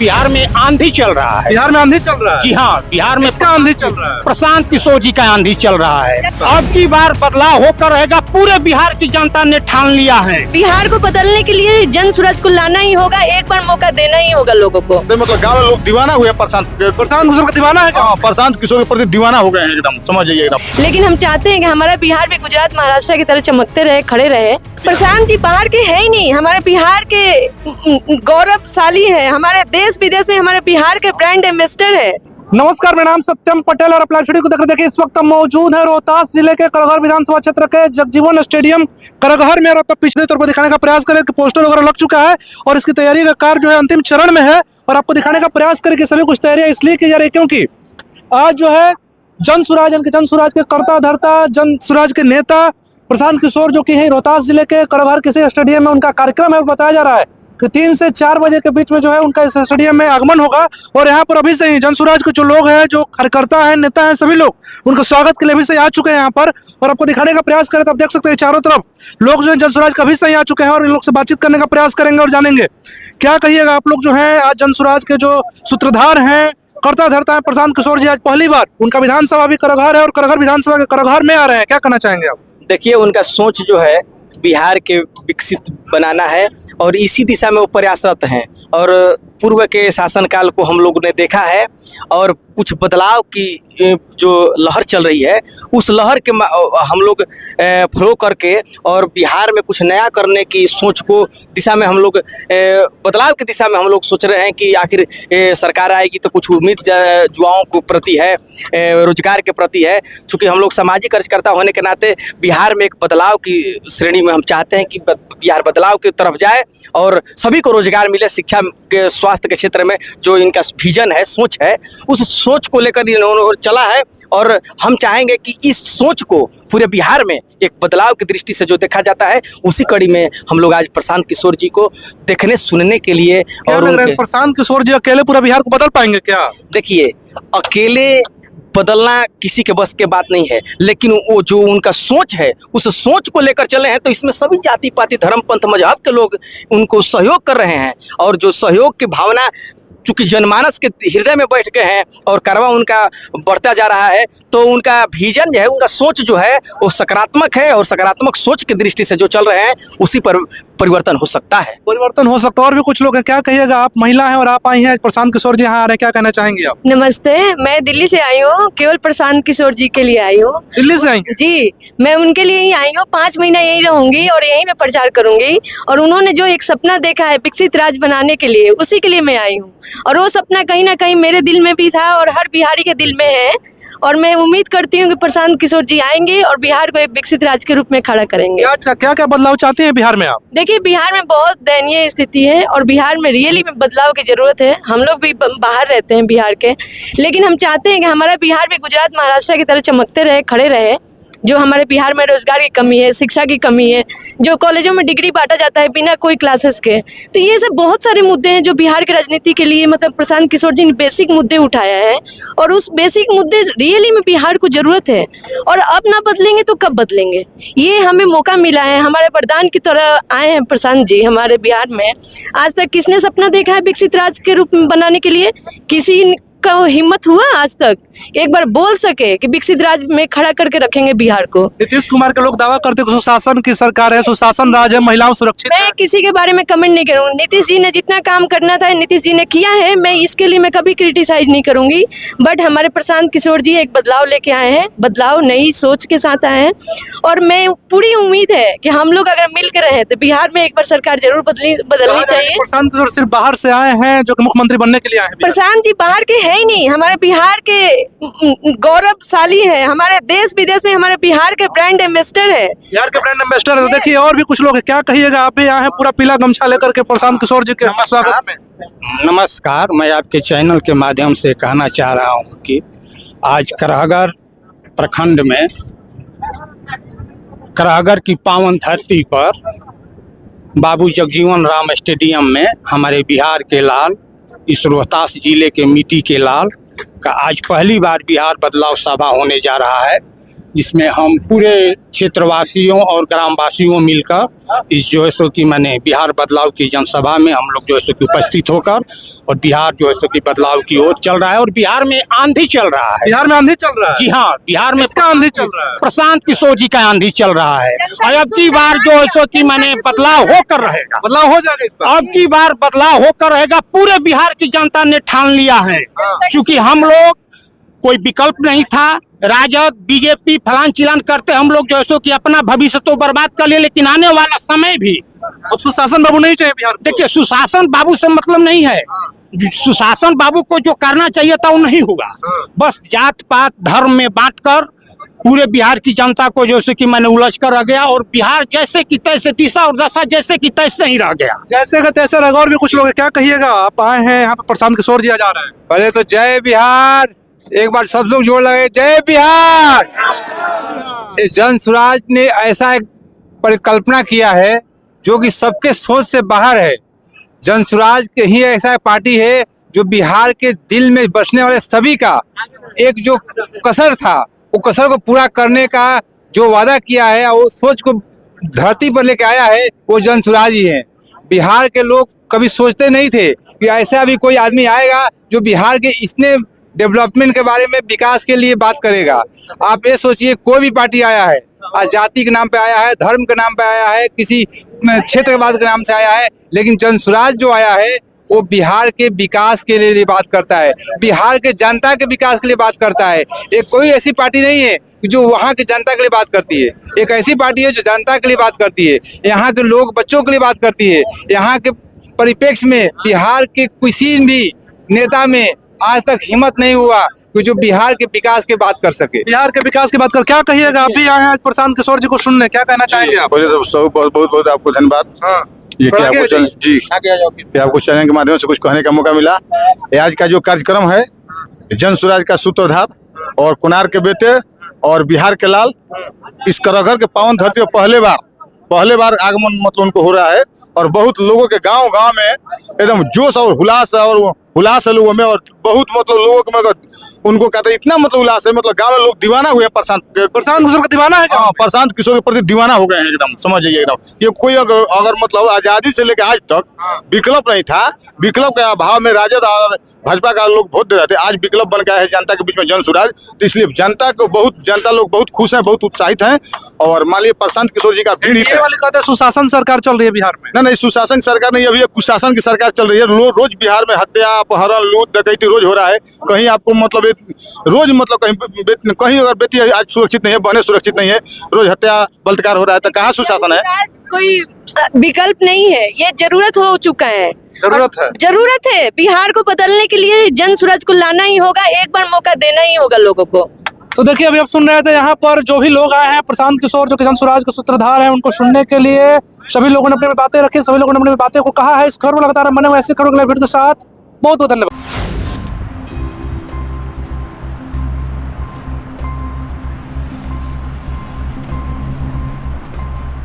बिहार में आंधी चल रहा है। बिहार में आंधी चल रहा है? जी हाँ, बिहार में किसका आंधी चल रहा है? प्रशांत किशोर जी का आंधी चल रहा है। अब की बार बदलाव होकर रहेगा, पूरे बिहार की जनता ने ठान लिया है। बिहार को बदलने के लिए जन सूरज को लाना ही होगा, एक बार मौका देना ही होगा लोगों को। मतलब गाँव में लोग दीवाना हुए प्रशांत किशोर का दीवाना है क्या? हाँ, प्रशांत किशोर के प्रति दीवाना हो गए हैं एकदम, समझ जाइए एकदम। लेकिन हम चाहते हैं कि हमारा बिहार भी गुजरात महाराष्ट्र की तरह चमकते रहे, खड़े रहे। प्रशांत जी बाहर के है ही नहीं, हमारे बिहार के गौरवशाली है, हमारे देश विदेश में हमारे बिहार के ब्रांड एम्बेसडर है। नमस्कार, मेरा नाम सत्यम पटेल और अपलाइव वीडियो को देख रहे देखिए इस वक्त हम मौजूद है रोहतास जिले के करगहर विधानसभा क्षेत्र के जगजीवन स्टेडियम करगहर में। और आपको पिछले तौर पर दिखाने का प्रयास करें कि पोस्टर वगैरह लग चुका है और इसकी तैयारी का कार्य जो है अंतिम चरण में है। और आपको दिखाने का प्रयास करें कि सभी कुछ तैयारियां इसलिए की जा रही है क्योंकि आज जो है जन स्वराज के कर्ता धर्ता, जन स्वराज के नेता प्रशांत किशोर जो कि है रोहतास जिले के करगहर किसी स्टेडियम में उनका कार्यक्रम है। और बताया जा रहा है कि 3 से 4 बजे के बीच में जो है उनका इस स्टेडियम में आगमन होगा। और यहाँ पर अभी से ही जन स्वराज के जो लोग हैं, जो कार्यकर्ता हैं, नेता हैं, सभी लोग उनके स्वागत के लिए अभी से आ चुके हैं यहाँ पर। और आपको दिखाने का प्रयास करें तो आप देख सकते हैं चारों तरफ लोग जो है जन स्वराज का अभी से ही आ चुके हैं और इन लोग से बातचीत करने का प्रयास करेंगे और जानेंगे क्या कहिएगा आप लोग जो है आज जन स्वराज के जो सूत्रधार हैं, कर्ता धर्ता है प्रशांत किशोर जी। आज पहली बार उनका विधानसभा भी करगहर है और करगहर विधानसभा के करगहर में आ रहे हैं, क्या कहना चाहेंगे आप? देखिए, उनका सोच जो है बिहार के विकसित बनाना है और इसी दिशा में वो प्रयासरत हैं। और पूर्व के शासनकाल को हम लोगों ने देखा है और कुछ बदलाव की जो लहर चल रही है उस लहर के हम लोग फॉलो करके और बिहार में कुछ नया करने की सोच को दिशा में हम लोग बदलाव की दिशा में हम लोग सोच रहे हैं कि आखिर सरकार आएगी तो कुछ उम्मीद युवाओं को प्रति है, रोजगार के प्रति है। चूँकि हम लोग सामाजिक कार्यकर्ता होने के नाते बिहार में एक बदलाव की श्रेणी में हम चाहते हैं कि बिहार बदलाव की तरफ जाए और सभी को रोजगार मिले, शिक्षा के स्वास्थ्य के क्षेत्र में जो इनका विजन है, सोच है, उस सोच को लेकर इन्होंने चला है। और हम चाहेंगे कि इस सोच को पूरे बिहार में एक बदलाव की दृष्टि से जो देखा जाता है उसी कड़ी में हम लोग आज प्रशांत किशोर जी को देखने सुनने के लिए। और प्रशांत किशोर जी अकेले पूरा बिहार को बदल पाएंगे क्या? देखिए, अकेले बदलना किसी के बस के बात नहीं है, लेकिन वो जो उनका सोच है उस सोच को लेकर चले हैं तो इसमें सभी जाति पाति धर्म पंथ मजहब के लोग उनको सहयोग कर रहे हैं। और जो सहयोग की भावना चूँकि जनमानस के हृदय में बैठ गए हैं और कारवां उनका बढ़ता जा रहा है तो उनका विजन जो है, उनका सोच जो है वो सकारात्मक है। और सकारात्मक सोच की दृष्टि से जो चल रहे हैं उसी पर परिवर्तन हो सकता है। परिवर्तन हो सकता है। और भी कुछ लोग हैं, क्या कहिएगा? आप महिला हैं और आप आई हैं, प्रशांत किशोर जी यहाँ आ रहे हैं, क्या कहना चाहेंगे आप? नमस्ते, मैं दिल्ली से आई हूँ, केवल प्रशांत किशोर जी के लिए आई हूँ। दिल्ली से आई? जी, मैं उनके लिए ही आई हूँ। 5 महीना यहीं रहूंगी और यहीं मैं प्रचार करूंगी। और उन्होंने जो एक सपना देखा है विकसित राज्य बनाने के लिए, उसी के लिए मैं आई हूँ। और वो सपना कहीं ना कहीं मेरे दिल में भी था और हर बिहारी के दिल में है। और मैं उम्मीद करती हूँ कि प्रशांत किशोर जी आएंगे और बिहार को एक विकसित राज्य के रूप में खड़ा करेंगे। क्या क्या बदलाव चाहते हैं बिहार में आप? देखिए, बिहार में बहुत दयनीय स्थिति है और बिहार में रियली में बदलाव की जरूरत है। हम लोग भी बाहर रहते हैं बिहार के, लेकिन हम चाहते हैं कि हमारा बिहार भी गुजरात महाराष्ट्र की तरह चमकते रहे, खड़े रहे। जो हमारे बिहार में रोजगार की कमी है, शिक्षा की कमी है, जो कॉलेजों में डिग्री बांटा जाता है बिना कोई क्लासेस के, तो ये सब बहुत सारे मुद्दे हैं जो बिहार की राजनीति के लिए मतलब प्रशांत किशोर जी ने बेसिक मुद्दे उठाया है। और उस बेसिक मुद्दे रियली में बिहार को जरूरत है। और अब ना बदलेंगे तो कब बदलेंगे? ये हमें मौका मिला है, हमारे वरदान की तरह आए हैं प्रशांत जी हमारे बिहार में। आज तक किसने सपना देखा है विकसित राज्य के रूप में बनाने के लिए? किसी का हिम्मत हुआ आज तक एक बार बोल सके कि विकसित राज्य में खड़ा करके रखेंगे बिहार को? नीतीश कुमार के लोग दावा करते हैं सुशासन की सरकार है, सुशासन राज है, महिलाओं सुरक्षित है। मैं किसी के बारे में कमेंट नहीं करूँगी। नीतीश जी ने जितना काम करना था नीतीश जी ने किया है, मैं इसके लिए मैं कभी क्रिटिसाइज नहीं करूंगी। बट हमारे प्रशांत किशोर जी एक बदलाव लेके आए हैं, बदलाव नई सोच के साथ आए हैं। और मैं पूरी उम्मीद है कि हम लोग अगर मिल कर रहे तो बिहार में एक बार सरकार जरूर बदलनी चाहिए। प्रशांत किशोर सिर्फ बाहर से आए हैं जो कि मुख्यमंत्री बनने के लिए आए हैं? प्रशांत जी बाहर के है ही नहीं, हमारे बिहार के गौरवशाली है, हमारे देश विदेश में हमारे बिहार के ब्रांड एम्बेसडर है। बिहार के ब्रांड एम्बेसडर है। तो देखिए और भी कुछ लोग हैं, क्या कहिएगा? आप भी आए हैं पूरा पीला गमछा लेकर के प्रशांत किशोर जी के स्वागत में। नमस्कार, मैं आपके चैनल के माध्यम से कहना चाह रहा हूँ कि आज करहगर प्रखंड में करहगर की पावन धरती पर बाबू जगजीवन राम स्टेडियम में हमारे बिहार के लाल, इस रोहतास जिले के मिट्टी के लाल का आज पहली बार बिहार बदलाव सभा होने जा रहा है। इसमें हम पूरे क्षेत्रवासियों और ग्रामवासियों मिलकर इस जो है सो कि माने बिहार बदलाव की जनसभा में हम लोग जो है सो कि उपस्थित होकर और बिहार जो है सो कि बदलाव की ओर चल रहा है और बिहार में आंधी चल रहा है। बिहार में आंधी चल रहा है। जी हाँ, बिहार में किसका आंधी चल रहा है? प्रशांत किशोर जी का आंधी चल रहा है और अब की बार जो है सो कि माने बदलाव होकर रहेगा। बदलाव हो जाएगा इस बार। अब की बार बदलाव होकर रहेगा। पूरे बिहार की जनता ने ठान लिया है, क्योंकि हम लोग कोई विकल्प नहीं था। राजद बीजेपी फलान चिलान करते हम लोग जो है सो कि अपना भविष्य तो बर्बाद कर लिए, लेकिन आने वाला समय भी अब सुशासन बाबू नहीं चाहिए बिहार को। देखिए, सुशासन बाबू से मतलब नहीं है। सुशासन बाबू को जो करना चाहिए था वो नहीं हुआ। बस जात पात धर्म में बांटकर पूरे बिहार की जनता को जो है कि मैंने उलझ कर रह गया और बिहार जैसे कि तैसे दिशा और दशा जैसे कि तैसे ही रह गया। जैसे का तैसे रहेगा। और भी कुछ लोग हैं, क्या कहिएगा? आप आए हैं यहाँ पे, प्रशांत किशोर जी आ जा रहे हैं। पहले तो जय बिहार, एक बार सब लोग जोड़ लगे, जय बिहार। इस जन स्वराज ने ऐसा एक परिकल्पना किया है जो कि सबके सोच से बाहर है। जन स्वराज के ही ऐसा पार्टी है जो बिहार के दिल में बसने वाले सभी का एक जो कसर था, वो कसर को पूरा करने का जो वादा किया है, वो सोच को धरती पर लेके आया है, वो जन स्वराज ही है। बिहार के लोग कभी सोचते नहीं थे कि ऐसा भी कोई आदमी आएगा जो बिहार के इतने डेवलपमेंट के बारे में, विकास के लिए बात करेगा। आप ये सोचिए, कोई भी पार्टी आया है, आज जाति के नाम पे आया है, धर्म के नाम पे आया है, किसी क्षेत्रवाद के नाम से आया है, लेकिन जन स्वराज जो आया है वो बिहार के विकास के लिए बात करता है, बिहार के जनता के विकास के लिए बात करता है। एक कोई ऐसी पार्टी नहीं है जो वहाँ के जनता के लिए बात करती है। एक ऐसी पार्टी है जो जनता के लिए बात करती है, यहाँ के लोग बच्चों के लिए बात करती है। यहाँ के परिप्रेक्ष्य में बिहार के किसी भी नेता में आज तक हिम्मत नहीं हुआ कि जो बिहार के विकास की बात कर सके। बिहार के विकास की बात कर, क्या कहिएगा? आप भी आए हैं आज प्रशांत किशोर जी को सुनने, क्या कहना चाहेंगे आप? पहले तो बहुत बहुत आपको धन्यवाद। ये कि आपको कि आपको चैनल के माध्यम से कुछ कहने का मौका मिला। ये आज का जो कार्यक्रम है, जन स्वराज का सूत्रधार और कुनार के बेटे और बिहार के लाल, इस करघर के पावन धरती पर पहले बार आगमन मतलब उनको हो रहा है और बहुत लोगों के गांव में एकदम जोश और हुलास है लोगों में और बहुत मतलब लोगों के उनको कहते इतना मतलब उल्लास है, मतलब गांव में लोग दीवाना हुए हैं प्रशांत किशोर का दीवाना है। हाँ, प्रशांत किशोर के प्रति दीवाना हो गए हैं एकदम, समझ जाइए एकदम। ये कोई अगर मतलब आजादी से लेकर आज तक विकल्प नहीं था, विकल्प के अभाव में राजद और भाजपा का लोग वोट दे रहे थे। आज विकल्प बन गया है जनता के बीच में जन स्वराज, तो इसलिए जनता लोग बहुत खुश हैं, बहुत उत्साहित हैं। और मान लीजिए प्रशांत किशोर जी का भीड़ कहते सुशासन सरकार चल रही है बिहार में। नहीं, सुशासन सरकार नहीं, अभी कुशासन की सरकार चल रही है। रोज बिहार में हत्या, अपहरण, लूट, डकैती रोज हो रहा है। कहीं आपको मतलब रोज मतलब कहीं अगर बेटी आज सुरक्षित नहीं है, बहनें सुरक्षित नहीं है, रोज हत्या बलात्कार हो रहा है, तो कहाँ सुशासन है? कोई विकल्प नहीं है, ये जरूरत हो चुका है। जरूरत है बिहार को बदलने के लिए। जन स्वराज को लाना ही होगा, एक बार मौका देना ही होगा लोगों को। तो देखिए, अभी आप सुन रहे थे यहाँ पर जो भी लोग आए हैं, प्रशांत किशोर जो कि जन स्वराज के सूत्रधार हैं, उनको सुनने के लिए सभी लोगों ने अपनी बातें रखी, सभी लोगों ने अपनी बातें को कहा है। इस खबर को लगातार बने हुए ऐसे खबरों के साथ बहुत बहुत धन्यवाद।